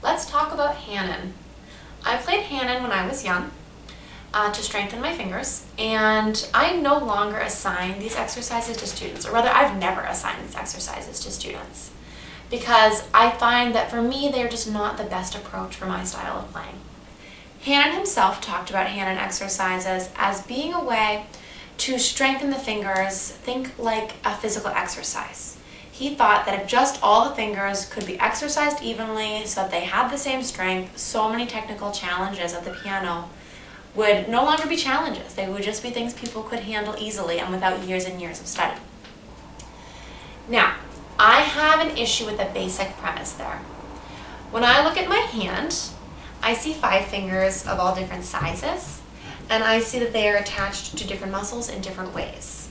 Let's talk about Hanon. I played Hanon when I was young to strengthen my fingers, and I no longer assign these exercises to students, or rather I've never assigned these exercises to students, because I find that for me they're just not the best approach for my style of playing. Hanon himself talked about Hanon exercises as being a way to strengthen the fingers, think like a physical exercise. He thought that if just all the fingers could be exercised evenly so that they had the same strength, so many technical challenges at the piano would no longer be challenges. They would just be things people could handle easily and without years and years of study. Now, I have an issue with the basic premise there. When I look at my hand, I see 5 fingers of all different sizes, and I see that they are attached to different muscles in different ways.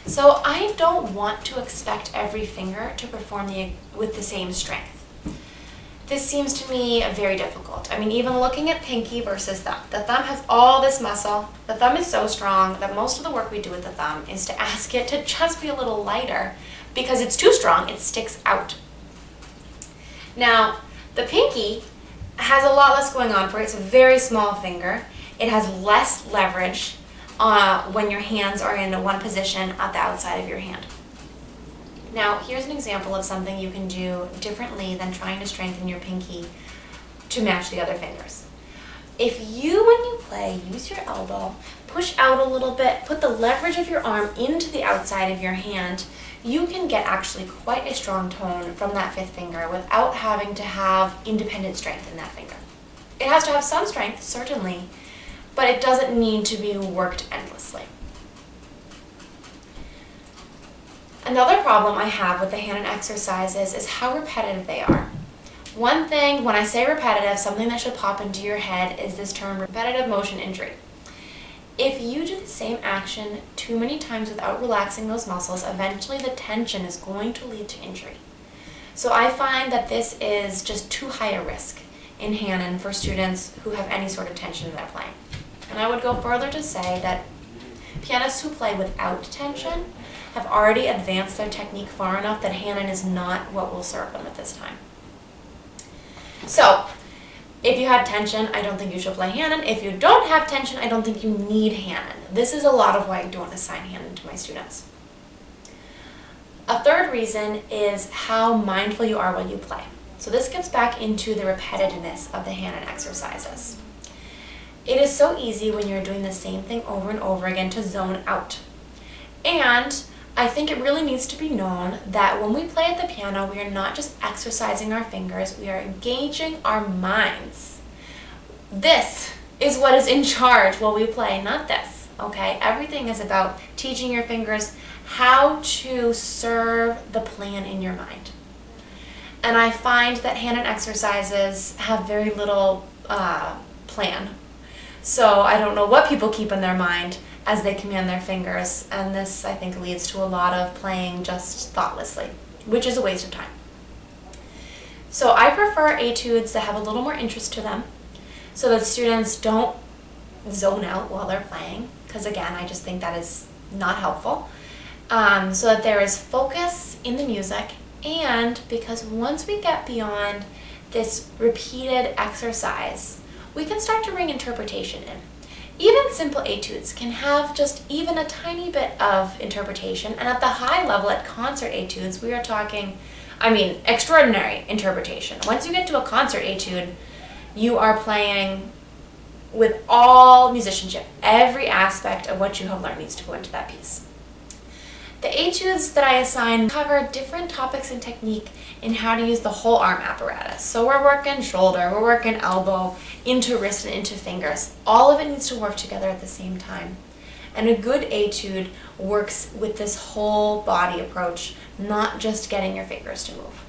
So I don't want to expect every finger to perform with the same strength. This seems to me very difficult. I mean, even looking at pinky versus thumb. The thumb has all this muscle. The thumb is so strong that most of the work we do with the thumb is to ask it to just be a little lighter, because it's too strong, it sticks out. Now, the pinky has a lot less going on for it. It's a very small finger. It has less leverage when your hands are in one position at the outside of your hand. Now, here's an example of something you can do differently than trying to strengthen your pinky to match the other fingers. If you, when you play, use your elbow, push out a little bit, put the leverage of your arm into the outside of your hand, you can get actually quite a strong tone from that 5th finger without having to have independent strength in that finger. It has to have some strength, certainly, but it doesn't need to be worked endlessly. Another problem I have with the Hanon exercises is how repetitive they are. One thing, when I say repetitive, something that should pop into your head is this term repetitive motion injury. If you do the same action too many times without relaxing those muscles, eventually the tension is going to lead to injury. So I find that this is just too high a risk in Hanon for students who have any sort of tension in their playing. And I would go further to say that pianists who play without tension have already advanced their technique far enough that Hanon is not what will serve them at this time. So, if you have tension, I don't think you should play Hanon. If you don't have tension, I don't think you need Hanon. This is a lot of why I don't assign Hanon to my students. A third reason is how mindful you are while you play. So this gets back into the repetitiveness of the Hanon exercises. It is so easy when you're doing the same thing over and over again to zone out. And I think it really needs to be known that when we play at the piano, we are not just exercising our fingers, we are engaging our minds. This is what is in charge while we play, not this, okay? Everything is about teaching your fingers how to serve the plan in your mind. And I find that Hanon exercises have very little plan. So I don't know what people keep in their mind as they command their fingers, and this, I think, leads to a lot of playing just thoughtlessly, which is a waste of time. So I prefer etudes that have a little more interest to them, so that students don't zone out while they're playing, because again, I just think that is not helpful, so that there is focus in the music, and because once we get beyond this repeated exercise, we can start to bring interpretation in. Even simple etudes can have just even a tiny bit of interpretation, and at the high level, at concert etudes, we are talking, extraordinary interpretation. Once you get to a concert etude, you are playing with all musicianship. Every aspect of what you have learned needs to go into that piece. The etudes that I assign cover different topics and technique in how to use the whole arm apparatus. So we're working shoulder, we're working elbow, into wrist and into fingers. All of it needs to work together at the same time. And a good etude works with this whole body approach, not just getting your fingers to move.